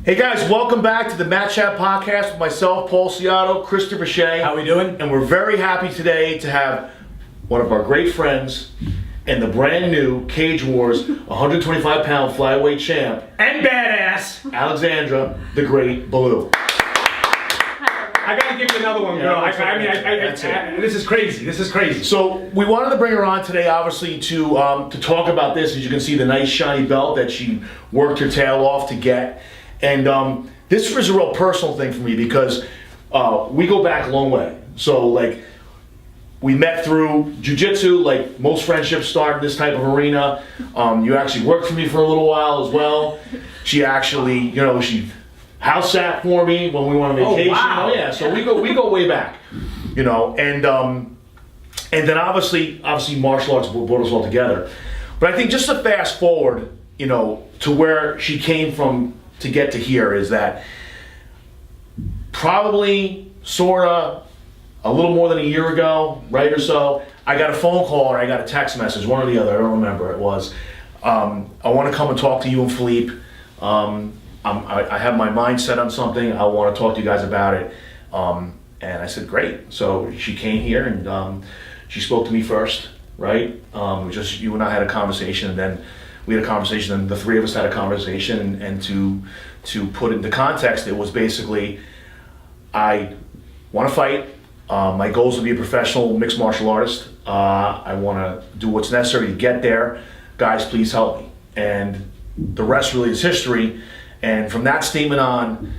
Hey guys, welcome back to the Matt Chat Podcast with myself, Paul Ciotto, Christopher Shea. How we doing? And we're very happy today to have one of our great friends and the brand new Cage Wars 125-pound flyweight champ And badass. Alexandra the Great Ballou. I gotta give you another one, girl. This is crazy. This is crazy. So we wanted to bring her on today, obviously, to talk about this. As you can see, the nice shiny belt that she worked her tail off to get. And this was a real personal thing for me because we go back a long way. So like, we met through jiu-jitsu, like most friendships start in this type of arena. You actually worked for me for a little while as well. She actually, she house sat for me when we went on vacation. Oh, wow. Yeah, so we go way back, and then obviously martial arts brought us all together. But I think just to fast forward, to where she came from to get to here is that probably sorta a little more than a year ago, right or so, I got a phone call or I got a text message, one or the other, I don't remember, it was, I want to come and talk to you and Philippe. I have my mind set on something, I want to talk to you guys about it. And I said, great. So she came here and she spoke to me first, right? Just you and I had a conversation, and then we had a conversation, and the three of us had a conversation, and to put it into context, it was basically, I want to fight. My goal is to be a professional mixed martial artist. I want to do what's necessary to get there. Guys, please help me. And the rest really is history. And from that statement on,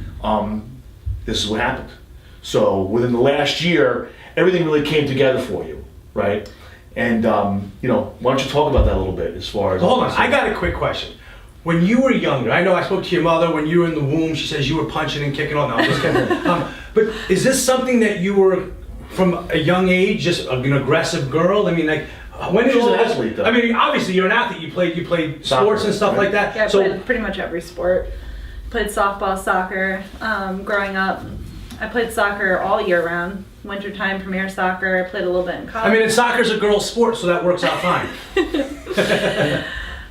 this is what happened. So within the last year, everything really came together for you, right? And why don't you talk about that a little bit as far as... Hold on, I got a quick question. When you were younger, I know I spoke to your mother when you were in the womb. She says you were punching and kicking on. No, I'm just kidding. But is this something that you were from a young age, just an aggressive girl? I mean, like, when did She's all an this? athlete, though. I mean, obviously you're an athlete. You played sports and stuff right? like that. Yeah, I played pretty much every sport. Played softball, soccer. Growing up, I played soccer all year round. Wintertime, premier soccer. I played a little bit in college. I mean, and soccer's a girl's sport, so that works out fine.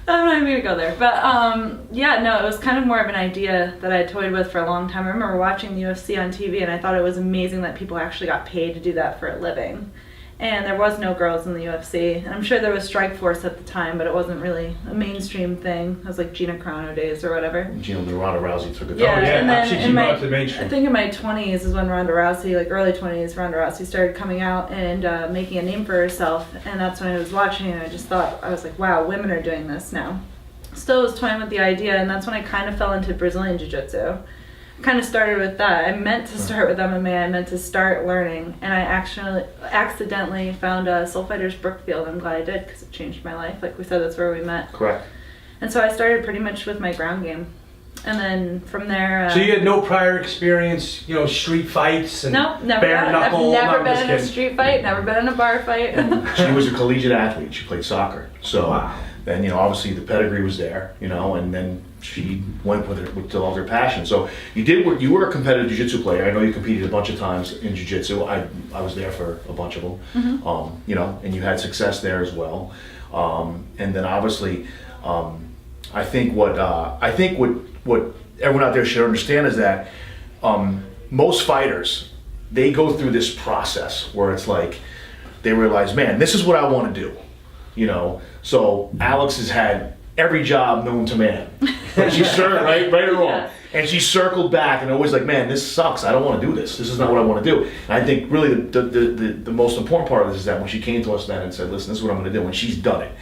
I'm not even gonna go there, but it was kind of more of an idea that I toyed with for a long time. I remember watching the UFC on TV, and I thought it was amazing that people actually got paid to do that for a living. And there was no girls in the UFC. I'm sure there was Strikeforce at the time, but it wasn't really a mainstream thing. It was like Gina Carano days or whatever. Ronda Rousey took it. Yeah, and then she came out to the mainstream. I think in my 20s is when Ronda Rousey, like early 20s, Ronda Rousey started coming out and making a name for herself. And that's when I was watching, and I just thought, I was like, wow, women are doing this now. Still was toying with the idea, and that's when I kind of fell into Brazilian Jiu-Jitsu. Kind of started with that. I meant to start with MMA. I meant to start learning, and I actually accidentally found Soul Fighters Brookfield. I'm glad I did because it changed my life. Like we said, that's where we met. Correct. And so I started pretty much with my ground game, and then from there. So you had no prior experience, street fights and no, never. bare knuckle. I've never been in a street fight. Never been in a bar fight. She was a collegiate athlete. She played soccer. So wow. Then, obviously the pedigree was there, and then she went with all her passion. So you were a competitive jiu-jitsu player. I know you competed a bunch of times in jiu-jitsu. I was there for a bunch of them, mm-hmm. And you had success there as well. And then obviously, I think what everyone out there should understand is that most fighters, they go through this process where it's like they realize, man, this is what I want to do. So Alex has had every job known to man. She's right or wrong. Yeah. And she circled back and always like, man, this sucks. I don't want to do this. This is not what I want to do. And I think really the most important part of this is that when she came to us then and said, listen, this is what I'm going to do, and she's done it.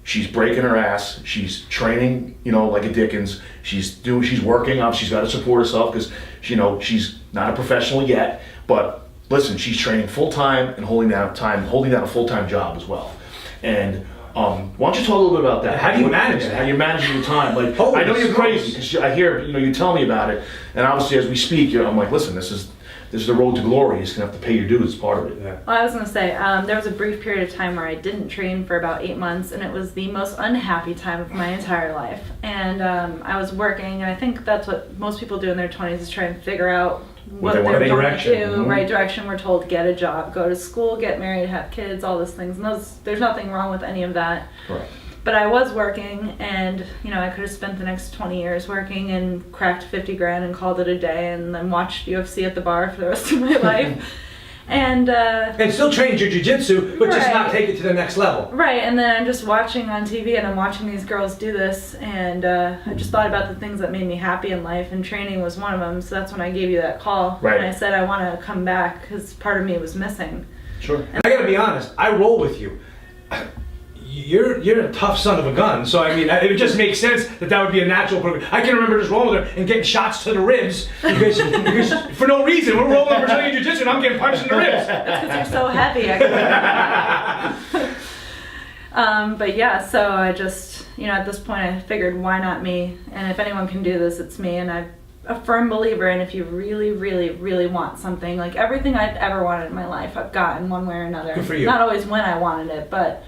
She's breaking her ass. She's training, like a Dickens. She's working. She's got to support herself because, she's not a professional yet. But listen, she's training full time and holding down a full-time job as well. And why don't you talk a little bit about that? How do you manage that? How you're managing your time? Like, Holy I know you're smokes. crazy because I hear, you tell me about it, and obviously as we speak, I'm like, listen, this is the road to glory. You're just gonna have to pay your dues as part of it. Yeah. Well, I was gonna say there was a brief period of time where I didn't train for about 8 months, and it was the most unhappy time of my entire life. And I was working, and I think that's what most people do in their 20s is try and figure out what they're going to do, Mm-hmm. right direction. We're told get a job, go to school, get married, have kids, all those things. And there's nothing wrong with any of that. Correct. But I was working, and you know, I could have spent the next 20 years working and cracked 50 grand and called it a day, and then watched UFC at the bar for the rest of my life. And still train jiu-jitsu, but just not Right. take it to the next level. Right, and then I'm just watching on TV, and I'm watching these girls do this, and I just thought about the things that made me happy in life, and training was one of them. So that's when I gave you that call, Right. and I said I want to come back because part of me was missing. Sure. And I gotta be honest, I roll with you. You're a tough son of a gun, so I mean, it just makes sense that would be a natural program. I can remember just rolling there and getting shots to the ribs because for no reason. We're rolling Brazilian Jiu-Jitsu and I'm getting punched in the ribs. That's because you're so heavy. But yeah, so I just, you know, at this point I figured, why not me? And if anyone can do this, it's me. And I'm a firm believer in, if you really, really, really want something, like everything I've ever wanted in my life, I've gotten one way or another. Good for you. Not always when I wanted it, but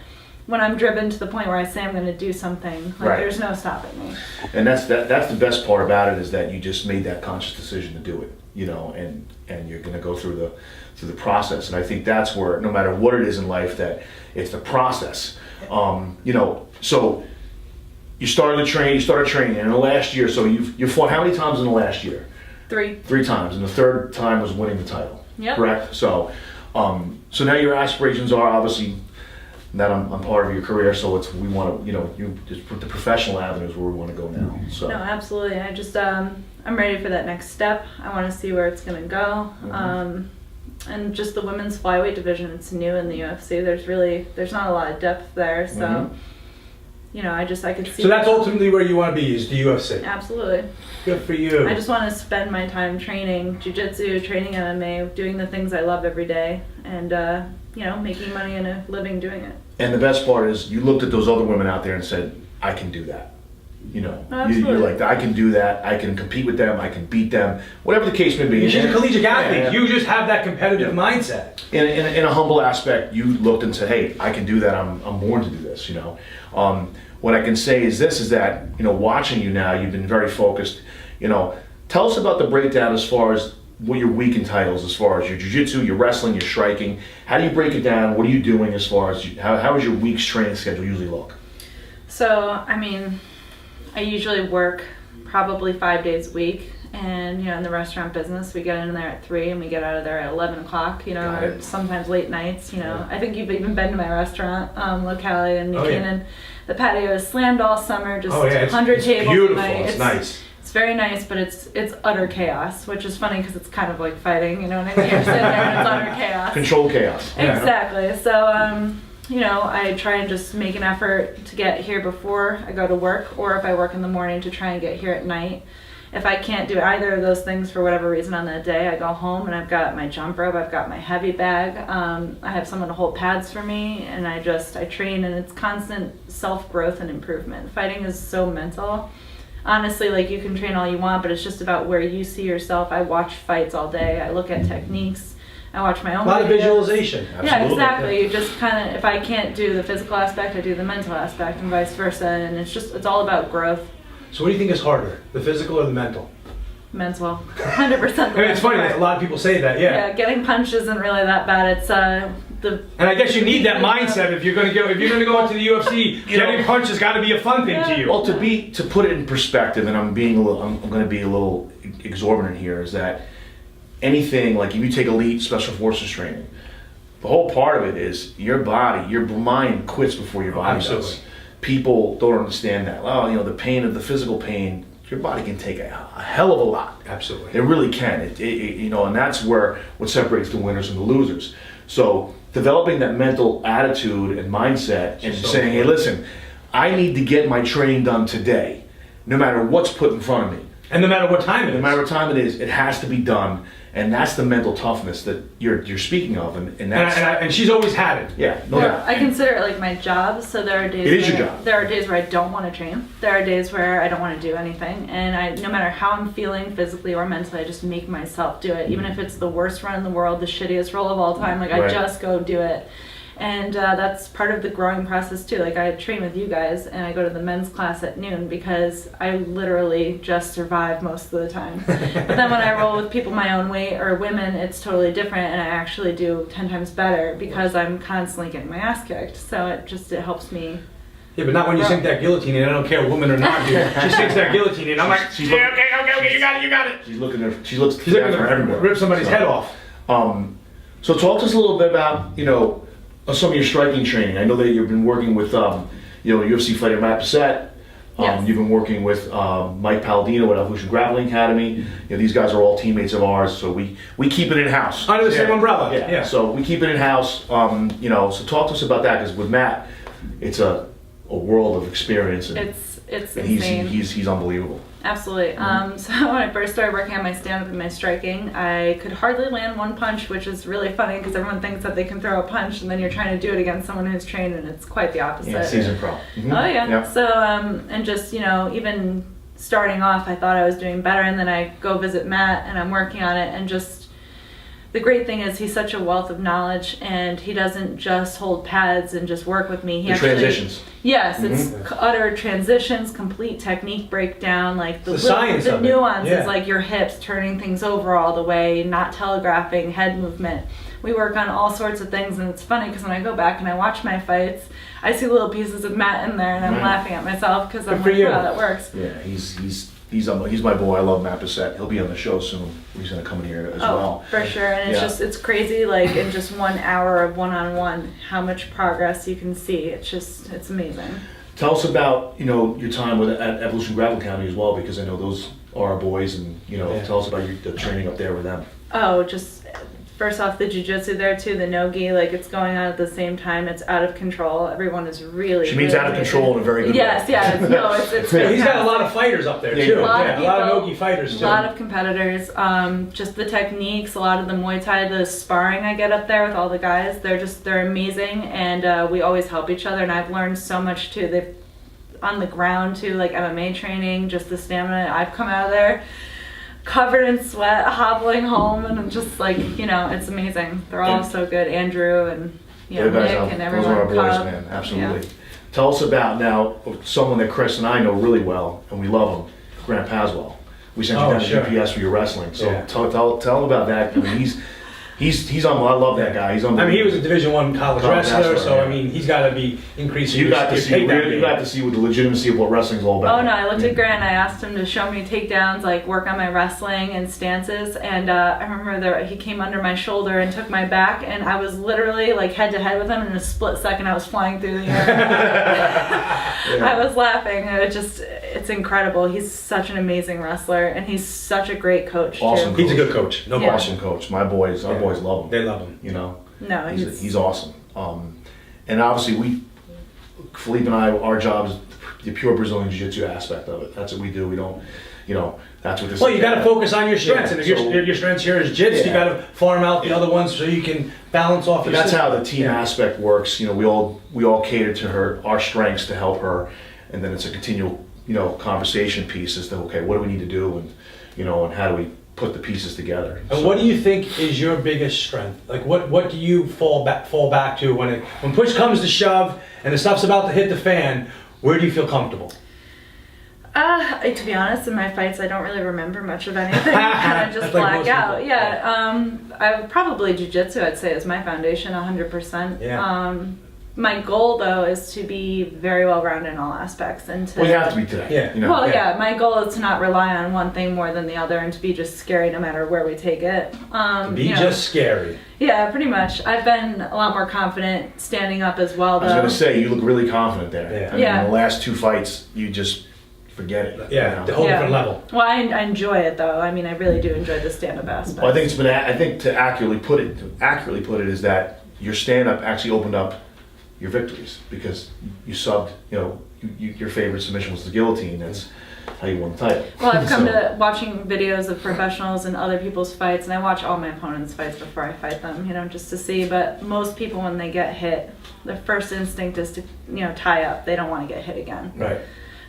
when I'm driven to the point where I say I'm going to do something, like Right. there's no stopping me. And that's the best part about it, is that you just made that conscious decision to do it, you know, and you're going to go through the process. And I think that's where, no matter what it is in life, that it's the process. You know, so you started training in the last year. So you fought how many times in the last year? 3. 3 times, and the third time was winning the title. Yep. Correct. So now your aspirations are obviously that I'm part of your career. So we want to, you know, you just put the professional avenues where we want to go now. So No, absolutely. I just, I'm ready for that next step. I want to see where it's going to go. And just the women's flyweight division, it's new in the UFC. There's not a lot of depth there. So, you know, I could see. So that's ultimately where you want to be, is the UFC. Absolutely. Good for you. I just want to spend my time training jiu-jitsu, training MMA, doing the things I love every day, and, you know, making money and a living doing it. And the best part is, you looked at those other women out there and said, I can do that. You know, Absolutely. you're like, I can do that. I can compete with them. I can beat them. Whatever the case may be. You're just a collegiate athlete. Yeah. You just have that competitive mindset. In a humble aspect, you looked and said, hey, I can do that. I'm born to do this, you know. What I can say is this, is that, you know, watching you now, you've been very focused. You know, tell us about the breakdown as far as what your week in titles, as far as your jiu-jitsu, your wrestling, your striking. How do you break it down? What are you doing as far as, how does your week's training schedule usually look? So, I mean, I usually work probably 5 days a week, and you know, in the restaurant business, we get in there at 3 and we get out of there at 11 o'clock. You know, Got or it. sometimes late nights. You know, Yeah. I think you've even been to my restaurant, locality in New Oh, yeah. Canaan. The patio is slammed all summer, just Oh yeah, 100 it's tables. beautiful. a night. It's nice. It's very nice, but it's utter chaos, which is funny because it's kind of like fighting. You know what I mean? You're sitting there and it's utter chaos. Control chaos. Yeah. Exactly. So, you know, I try and just make an effort to get here before I go to work, or if I work in the morning, to try and get here at night. If I can't do either of those things for whatever reason on that day, I go home and I've got my jump rope, I've got my heavy bag, I have someone to hold pads for me, and I train, and it's constant self-growth and improvement. Fighting is so mental. Honestly, like, you can train all you want, but it's just about where you see yourself. I watch fights all day. I look at techniques. I watch my own A lot of videos. visualization. Yeah, Absolutely. exactly. You just kind of, if I can't do the physical aspect, I do the mental aspect, and vice versa. And it's all about growth. So what do you think is harder, the physical or the mental? Mental. 100%. I mean, it's funny that a lot of people say that, Yeah, getting punched isn't really that bad. It's the. And I guess you need that mindset if you're going to go into the UFC. Getting punched has got to be a fun thing to you. Well, to put it in perspective, and I'm going to be a little exorbitant here, is that anything, like if you take elite special forces training, the whole part of it is your body, your mind quits before your body absolutely. does. People don't understand that. Well, you know, the pain of the physical pain, your body can take a hell of a lot. Absolutely. It really can. You know, and that's where what separates the winners from the losers. So developing that mental attitude and mindset, and So saying, hey, listen, I need to get my training done today, no matter what's put in front of me. And no matter what time it No is. matter what time it is, it has to be done, and that's the mental toughness that you're speaking of, and that's And she's always had it. yeah, no Yeah, doubt. I consider it like my job. So there are days. It is where, your job. There are days where I don't want to train. There are days where I don't want to do anything, and no matter how I'm feeling physically or mentally, I just make myself do it. Even if it's the worst run in the world, the shittiest roll of all time, like I Right. just go do it. And that's part of the growing process too. Like, I train with you guys, and I go to the men's class at noon because I literally just survive most of the time. But then when I roll with people my own weight or women, it's totally different, and I actually do 10 times better because I'm constantly getting my ass kicked. So it helps me Yeah, but not when you sink that guillotine in. I don't care, woman or not, dude. She sinks that guillotine in. I'm like, She's yeah, okay, you got it. She's looking to, she looks She's looking for to everywhere. rip somebody's head off. So talk to us a little bit about, some of your striking training. I know that you've been working with, UFC fighter Matt Bessette. Yes. You've been working with Mike Palladino at Evolution Grappling Academy. These guys are all teammates of ours, so we keep it in-house. Under the same umbrella. Yeah. So we keep it in-house. So talk to us about that, because with Matt, it's a world of experience. And It's and insane. he's unbelievable. Absolutely. So when I first started working on my stand-up and my striking, I could hardly land one punch, which is really funny because everyone thinks that they can throw a punch, and then you're trying to do it against someone who's trained, and it's quite the opposite. Yeah, seasoned pro. Mhm. Oh yeah. Yeah. So and just even starting off, I thought I was doing better, and then I go visit Matt, and I'm working on it, and just the great thing is he's such a wealth of knowledge, and he doesn't just hold pads and just work with me. He The transitions. Yes, it's utter transitions, complete technique breakdown, like the science of it. nuances, Yeah. like your hips, turning things over all the way, not telegraphing, head movement. We work on all sorts of things, and it's funny because when I go back and I watch my fights, I see little pieces of Matt in there, and I'm Right. laughing at myself because I'm for like, you. wow, that works. Yeah, he's my boy. I love Matt Bessette. He'll be on the show soon. He's gonna come in here as well. For sure, and it's Yeah. it's crazy, like in just 1 hour of one-on-one, how much progress you can see. It's amazing. Tell us about your time at Evolution Grappling Academy as well, because I know those are our boys, and tell us about the training up there with them. Oh, just first off, the jiu-jitsu there too, the no-gi, like it's going on at the same time. It's out of control. Everyone is really. She means really out of control in a very good Yes, way. yeah, it's Yeah, he's got a fantastic. lot of fighters up there Yeah, too. a lot of A lot of people, no-gi fighters too. A lot of competitors. Just the techniques, a lot of the Muay Thai, the sparring I get up there with all the guys, they're amazing, and we always help each other. And I've learned so much too. They've on the ground too, like MMA training, just the stamina. I've come out of there covered in sweat, hobbling home, and I'm just like, it's amazing. They're all so good. Andrew and Yeah, guys, Nick and those everyone. are our boys, Cobb. man. Absolutely. Yeah. Tell us about now someone that Chris and I know really well, and we love him, Grant Paswell. We sent you Oh, down sure. to GPS for your wrestling, so Yeah. tell him about that. I mean, he's on. I love that guy. He's on. I mean, he was a Division I college wrestler, wrestler, so yeah. I mean, he's got to be increasing. You got to his see. takedown You game. got to see what the legitimacy of what wrestling's all about. Oh no, I looked at Grant and I asked him to show me takedowns, like work on my wrestling and stances, and I remember he came under my shoulder and took my back, and I was literally like head to head with him, and in a split second I was flying through the air. I was laughing. It's incredible. He's such an amazing wrestler, and he's such a great coach Awesome. too. He's a good coach. No Yeah. question. Awesome coach. My boys, our boys love him. They love him. No, He's awesome. And obviously Philippe and I, our job is the pure Brazilian Jiu-Jitsu aspect of it. That's what we do. We don't, that's what this Well, is you got to about. focus on your strengths, Yeah, and if so- your strengths here is jits, you Yeah. got to farm out the other ones so you can balance off. But your that's how the system. team aspect works. We all cater to our strengths to help her, and then it's a continual, conversation piece as to, okay, what do we need to do, and how do we put the pieces together. And what do you think is your biggest strength? Like, what do you fall back to when push comes to shove and the stuff's about to hit the fan? Where do you feel comfortable? To be honest, in my fights, I don't really remember much of anything. Kind of just That's like black most out. people. Yeah. I probably jiu-jitsu, I'd say, is my foundation, 100%. Yeah. My goal, though, is to be very well-rounded in all aspects, and to. Well, you have to be today. Yeah. Well, Yeah. yeah. My goal is to not rely on one thing more than the other, and to be just scary no matter where we take it. Be just scary. Yeah, pretty much. I've been a lot more confident standing up as well, I was though. going to say, you look really confident there. Yeah. I mean, Yeah. in the last 2 fights, you just forget it. Yeah, the whole different level. Well, I enjoy it though. I mean, I really do enjoy the stand-up aspect. Well, I think to accurately put it is that your stand-up actually opened up your victories, because you subbed, your favorite submission was the guillotine. That's how you won the title. Well, I've come So- to watching videos of professionals and other people's fights, and I watch all my opponents' fights before I fight them, just to see. But most people, when they get hit, their first instinct is to, tie up. They don't want to get hit again. Right.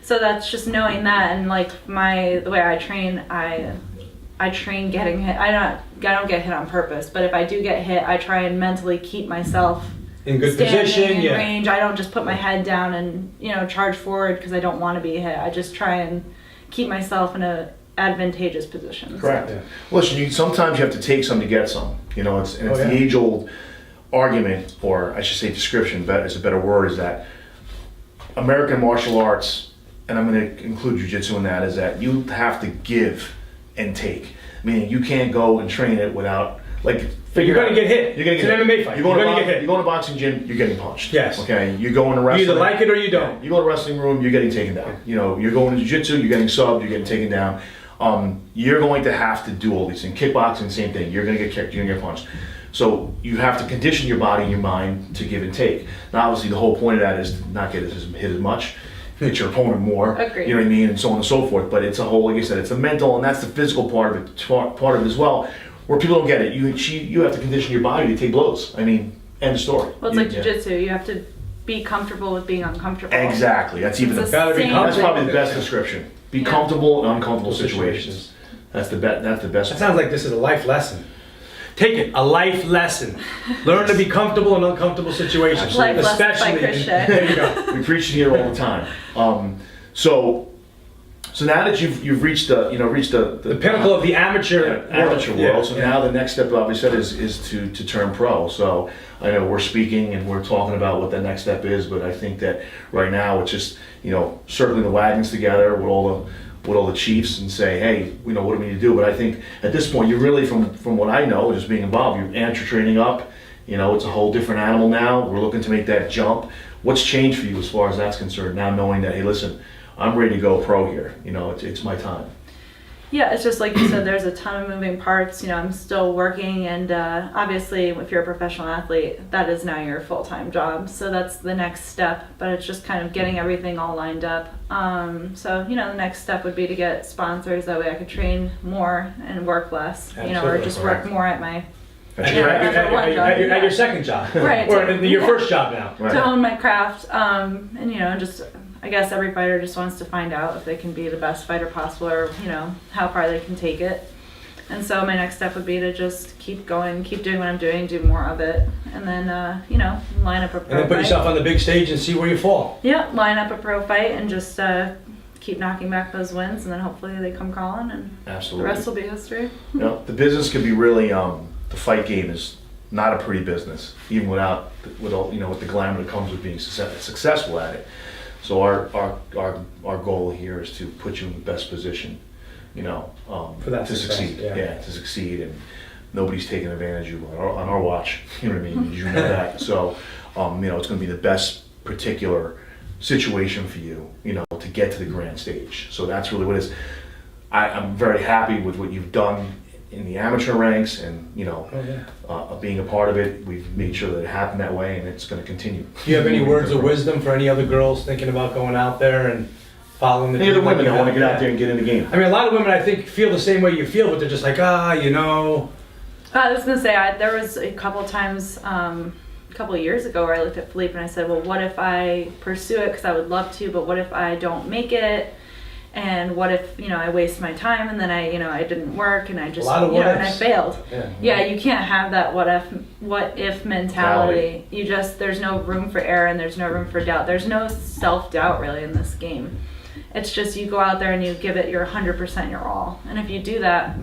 So that's just knowing that, and like the way I train, I train getting hit. I don't get hit on purpose, but if I do get hit, I try and mentally keep myself In good standing position, in yeah. range. I don't just put my head down and charge forward because I don't want to be hit. I just try and keep myself in a advantageous position. Correct. Yeah. Listen, sometimes you have to take some to get some. It's the age-old argument, or I should say description, but it's a better word, is that American martial arts, and I'm going to include jiu-jitsu in that, is that you have to give and take. Meaning you can't go and train it without, like, You're going to get hit. You're going to It's get an hit. MMA fight. You go You're to going to get hit. You go to a boxing gym, you're getting punched. Yes. Okay. You go in a You wrestling. either like it or you don't. You go to a wrestling room, you're getting taken down. You know, you're going to jiu-jitsu, you're getting subbed, you're getting taken down. You're going to have to do all these things. Kickboxing, same thing. You're going to get kicked, you're going to get punched. So you have to condition your body and your mind to give and take. Now, obviously, the whole point of that is to not get hit as much, hit your opponent more. Agreed. You know what I mean, and so on and so forth. But it's a whole, like I said, it's the mental, and that's the physical part of it, part of it as well. Where people don't get it, you have to condition your body to take blows. I mean, end of story. Well, it's like jiu-jitsu. You have to be comfortable with being uncomfortable. Exactly. That's even It's the, the same that's probably the thing. best description. Be Yeah. comfortable in uncomfortable situations. That's the best. That's the best. That sounds like this is a life lesson. Take it, a life lesson. Learn to be comfortable in uncomfortable situations. Life lesson by Especially, Chris Shea. there you go. We preach it here all the time. So now that you've reached the The pinnacle of the amateur world. Yeah, So yeah. now the next step, obviously, is to turn pro. So I know we're speaking and we're talking about what the next step is, but I think that right now it's just circling the wagons together with all the chiefs and say, hey, what do we need to do? But I think at this point, you're really, from what I know, just being involved, you're amateur training up. It's a whole different animal now. We're looking to make that jump. What's changed for you as far as that's concerned? Now knowing that, hey, listen, I'm ready to go pro here. It's my time. Yeah, it's just like you said, there's a ton of moving parts. I'm still working, and obviously if you're a professional athlete, that is now your full-time job. So that's the next step, but it's just kind of getting everything all lined up. So the next step would be to get sponsors. That way I could train more and work less, or Absolutely, just correct. work more at my That's Yeah, right. that's one job, At your yeah. second job. Right. Or your first job now. Right. to own my craft. And just I guess every fighter just wants to find out if they can be the best fighter possible, or how far they can take it. And so my next step would be to just keep going, keep doing what I'm doing, do more of it, and then line up a pro And then put fight. yourself on the big stage and see where you fall. Yeah, line up a pro fight and just keep knocking back those wins, and then hopefully they come calling, and Absolutely. the rest will be history. The business could be really, the fight game is not a pretty business, even with all, with the glamour that comes with being successful at it. So our goal here is to put you in the best position, For that to success, succeed. yeah. To succeed, and nobody's taking advantage of you on our watch. You know what I mean? You know that. So, it's going to be the best particular situation for you, to get to the grand stage. So that's really what it is. I'm very happy with what you've done in the amateur ranks, and being a part of it. We've made sure that it happened that way, and it's going to continue. Do you have any words of wisdom for any other girls thinking about going out there and following the Any other dream like women you that want to have? get out there and get in the game? I mean, a lot of women, I think, feel the same way you feel, but they're just like, I was gonna say there was a couple times, a couple of years ago, where I looked at Philippe and I said, well, what if I pursue it, because I would love to, but what if I don't make it? And what if I waste my time, and then I didn't work, and I just A lot of what and I ifs. failed. Yeah. Yeah, you can't have that what if mentality. There's no room for error, and there's no room for doubt. There's no self-doubt really in this game. It's just you go out there and you give it your 100%, your all. And if you do that,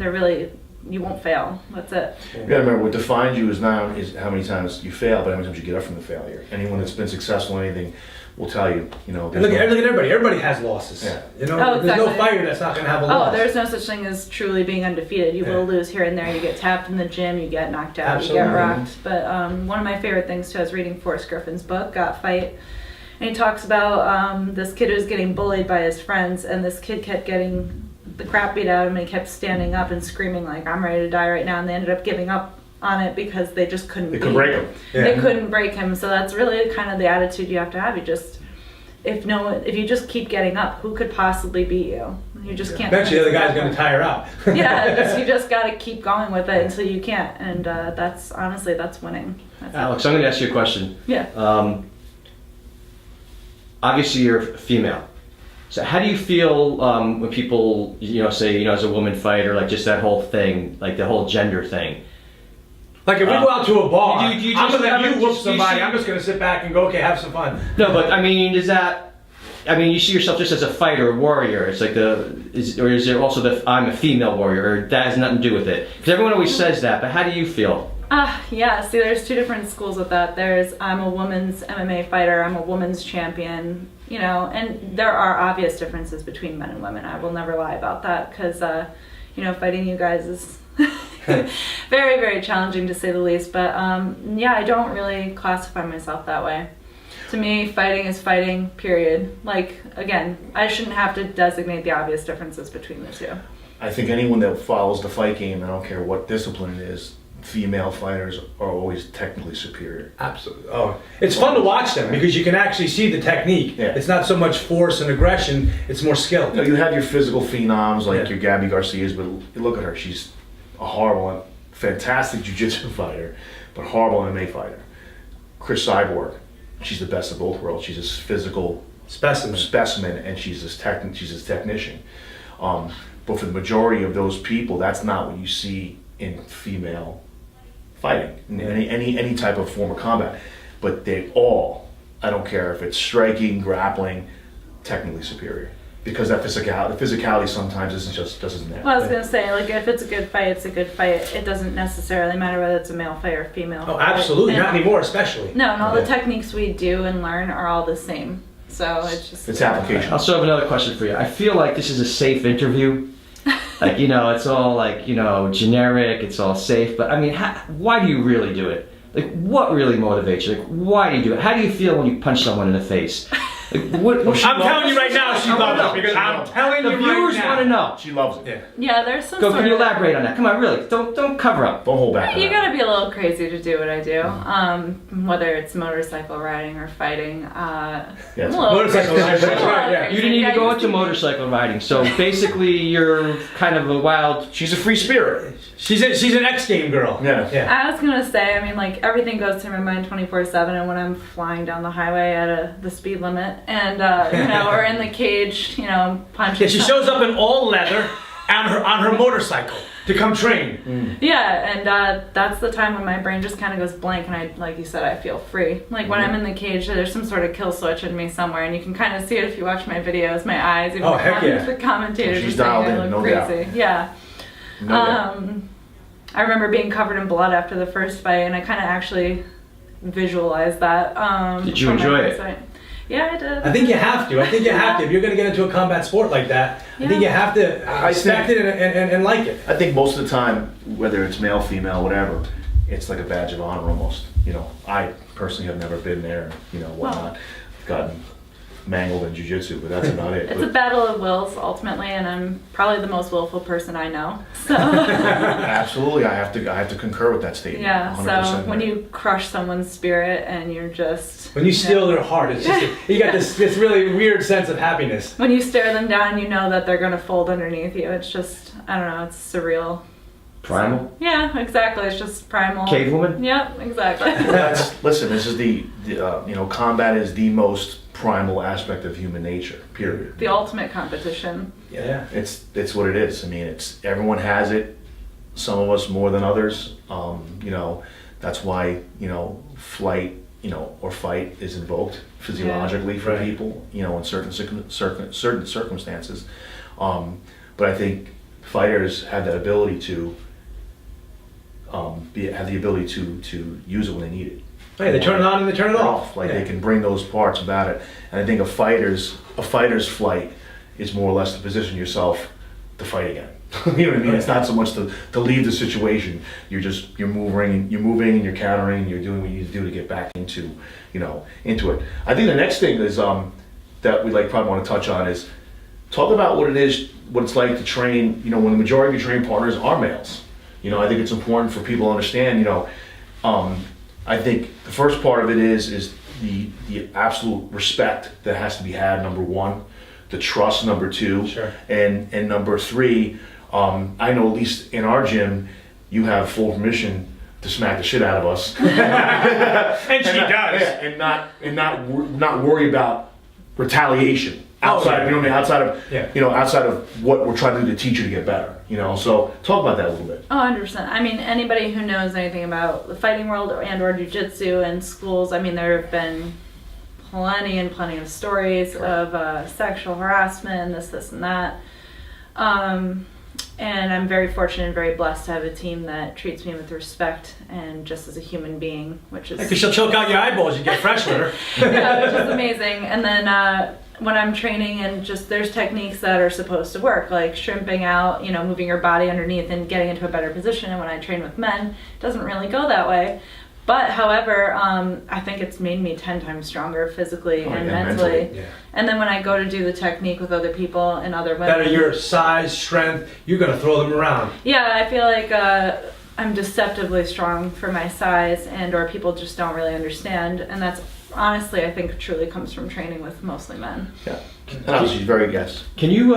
you won't fail. That's it. You got to remember, what defines you is not how many times you fail, but how many times you get up from the failure. Anyone that's been successful in anything will tell you, And look at everybody. Everybody has losses. Yeah. Oh, There's no exactly. fighter that's not going to have a loss. There's no such thing as truly being undefeated. You will lose here and there. You get tapped in the gym, you get knocked out, you Absolutely. get rocked. But one of my favorite things too, I was reading Forrest Griffin's book, Got Fight, and he talks about this kid who was getting bullied by his friends, and this kid kept getting the crap beat out of him, and he kept standing up and screaming like, I'm ready to die right now, and they ended up giving up on it because they just couldn't They beat couldn't break him. They couldn't break him. So that's really kind of the attitude you have to have. If you just keep getting up, who could possibly beat you? You just can't. Eventually, the other guy's going to tire out. You just got to keep going with it until you can't, and that's winning. That's it. Alex, I'm going to ask you a question. Yeah. Obviously, you're female. So, how do you feel when people, say, as a woman fighter, like just that whole thing, like the whole gender thing? Like if we go out to a bar, do you I'm just- going to let you whoop do you somebody. see- I'm just going to sit back and go, okay, have some fun. No, but I mean, you see yourself just as a fighter, a warrior. It's like or is there also I'm a female warrior, or that has nothing to do with it? Because everyone always says that, but how do you feel? Yeah, see, there's two different schools with that. I'm a woman's MMA fighter, I'm a woman's champion, you know, and there are obvious differences between men and women. I will never lie about that because, you know, fighting you guys is very, very challenging to say the least. But yeah, I don't really classify myself that way. To me, fighting is fighting, period. Like, again, I shouldn't have to designate the obvious differences between the two. I think anyone that follows the fight game, I don't care what discipline it is, female fighters are always technically superior. Absolutely. Oh, it's fun to watch them because you can actually see the technique. Yeah. It's not so much force and aggression; it's more skill. You know, you have your physical phenoms like Yeah. your Gabby Garcias, but look at her. She's a horrible, fantastic jiu-jitsu fighter, but horrible MMA fighter. Chris Cyborg, she's the best of both worlds. She's this physical specimen, and she's this technician. But for the majority of those people, that's not what you see in female fighting, in any type of form of combat. But they all, I don't care if it's striking, grappling, technically superior. Because that physicality sometimes doesn't matter. Well, I was gonna say, like, if it's a good fight, it's a good fight. It doesn't necessarily matter whether it's a male fight or female. Oh, absolutely. And Not anymore, especially. No, and all the techniques we do and learn are all the same. So it's just... It's application. I also have another question for you. I feel like this is a safe interview. Like, you know, it's all like, you know, generic, it's all safe. But I mean, why do you really do it? Like, what really motivates you? Like, why do you do it? How do you feel when you punch someone in the face? Like, I'm telling you right now, she loves it because I'm telling the you viewers right now. want to know. She loves it. Yeah, there's some Go, sort can you of... elaborate on that? Come on, really. Don't cover up. Don't hold back. You gotta be a little crazy to do what I do, whether it's motorcycle riding or fighting. Yes. I'm a little Motorcycle crazy. riding, that's I'm a right, little yeah. crazy. You didn't even Yeah, go you into see- motorcycle riding, so basically you're kind of a wild... She's a free spirit. She's an X game girl. Yeah. I was gonna say, I mean, like, everything goes through my mind 24/7, and when I'm flying down the highway at the speed limit, and you know, or in the cage, you know, punching. Yeah, she shows up in all leather on her motorcycle to come train. Yeah, and that's the time when my brain just kind of goes blank, and I, like you said, I feel free. Like when I'm in the cage, there's some sort of kill switch in me somewhere, and you can kind of see it if you watch my videos. My eyes, even Oh, heck yeah. the commentators She's are saying dialed I in, look no crazy. doubt. Yeah. No doubt. I remember being covered in blood after the first fight, and I kind of actually visualized that. Did you from my enjoy first it? fight. Yeah, I did. I think you have to. If you're going to get into a combat sport like that, I think you have to respect it and like it. I think most of the time, whether it's male, female, whatever, it's like a badge of honor almost. You know, I personally have never been there, you know, whatnot. Gotten mangled in jiu-jitsu, but that's about it. It's a battle of wills ultimately, and I'm probably the most willful person I know. So Absolutely, I have to concur with that statement. yeah, 100% so when there. you crush someone's spirit and you're just When you steal their heart, it's just you got this really weird sense of happiness. when you stare them down, you know that they're gonna fold underneath you. It's just, I don't know, it's surreal. Primal? Yeah, exactly. It's just primal. Cave woman? Yep, exactly. Listen, this is the you know, combat is the most primal aspect of human nature. Period. The ultimate competition. Yeah. It's what it is. I mean, it's everyone has it. Some of us more than others. You know, that's why, you know, flight, you know, or fight is invoked physiologically for Right. people, you know, in certain circumstances. But I think fighters have that ability to have the ability to use it when they need it. Hey, they turn it on and they turn it off. Like Yeah. they can bring those parts about it. And I think a fighter's flight is more or less to position yourself to fight again. You know what I mean? It's not so much to leave the situation. You're moving and you're countering and you're doing what you need to do to get back into it. I think the next thing is that we probably want to touch on is talk about what it's like to train, you know, when the majority of your training partners are males. You know, I think it's important for people to understand, you know, I think the first part of it is the absolute respect that has to be had, number one, the trust, number two, Sure. and number three, I know at least in our gym, you have full permission to smack the shit out of us. And she does. Yeah, and not worry about retaliation outside. yeah. You know what I mean? Outside of Yeah. you know, outside of what we're trying to do to teach you to get better. You know, so talk about that a little bit. Oh, 100%. I mean, anybody who knows anything about the fighting world or jiu-jitsu and schools, I mean, there have been plenty of stories of sexual harassment, this, and that. And I'm very fortunate and very blessed to have a team that treats me with respect and just as a human being, which is Because she'll choke out your eyeballs, you get fresh with her. yeah, which is amazing. And then when I'm training and just there's techniques that are supposed to work, like shrimping out, moving your body underneath and getting into a better position. And when I train with men, it doesn't really go that way. But however, I think it's made me 10 times stronger physically and mentally. Yeah. And then when I go to do the technique with other people and other women, That are your size, strength, you're gonna throw them around. yeah, I feel like I'm deceptively strong for my size, or people just don't really understand. And that's honestly, I think, truly comes from training with mostly men. Yeah. No, she's very guest. Can you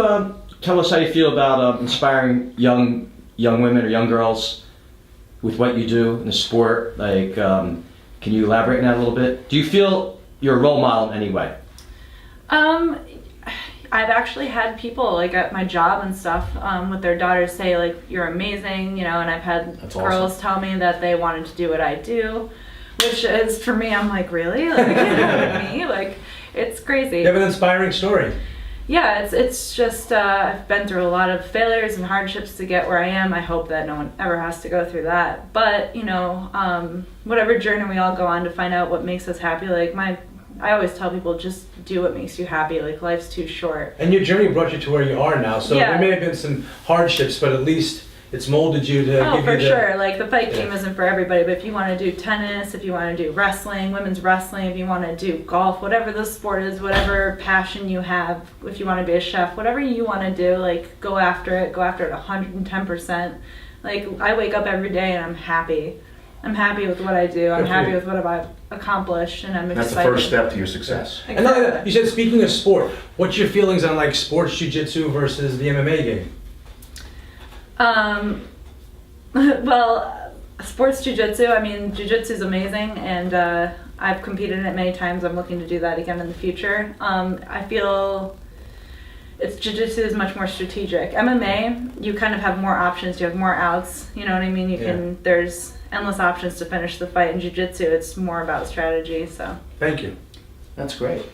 tell us how you feel about inspiring young women or young girls with what you do in the sport? Like, can you elaborate on that a little bit? Do you feel you're a role model in any way? I've actually had people like at my job and stuff with their daughters say like, you're amazing, and I've had That's girls awesome. tell me that they wanted to do what I do, which is for me, I'm like, really? Like, me? Like, it's crazy. You have an inspiring story. Yeah, it's just I've been through a lot of failures and hardships to get where I am. I hope that no one ever has to go through that. But whatever journey we all go on to find out what makes us happy. Like I always tell people, just do what makes you happy. Like life's too short. And your journey brought you to where you are now. So Yeah. there may have been some hardships, but at least it's molded you to Oh, give for you the... sure. Like the fight game Yeah. isn't for everybody, but if you want to do tennis, if you want to do wrestling, women's wrestling, if you want to do golf, whatever the sport is, whatever passion you have, if you want to be a chef, whatever you want to do, like go after it 110%. Like I wake up every day and I'm happy. I'm happy with what I do. I'm Good for happy you. with what I've accomplished, and I'm That's excited. the first step to your success. And not only that, you said, speaking of sport, what's your feelings on like sports jiu-jitsu versus the MMA game? Well, sports jiu-jitsu, I mean, jiu-jitsu is amazing, and I've competed in it many times. I'm looking to do that again in the future. I feel jiu-jitsu is much more strategic. MMA, you kind of have more options. You have more outs. You know what I mean? There's endless options to finish the fight. In jiu-jitsu, it's more about strategy. So. Thank you. That's great.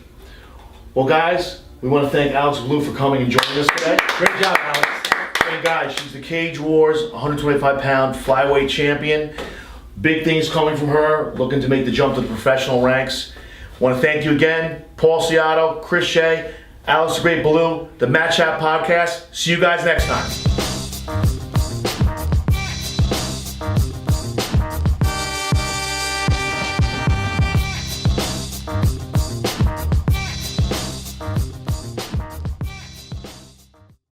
Well, guys, we want to thank Alex Ballou for coming and joining us today. Great job, Alex. And guys, she's the Cage Wars 125-pound flyweight champion. Big things coming from her, looking to make the jump to the professional ranks. Want to thank you again, Paul Ciotto, Chris Shea, Alex the Great Ballou, the Match Chat Podcast. See you guys next time.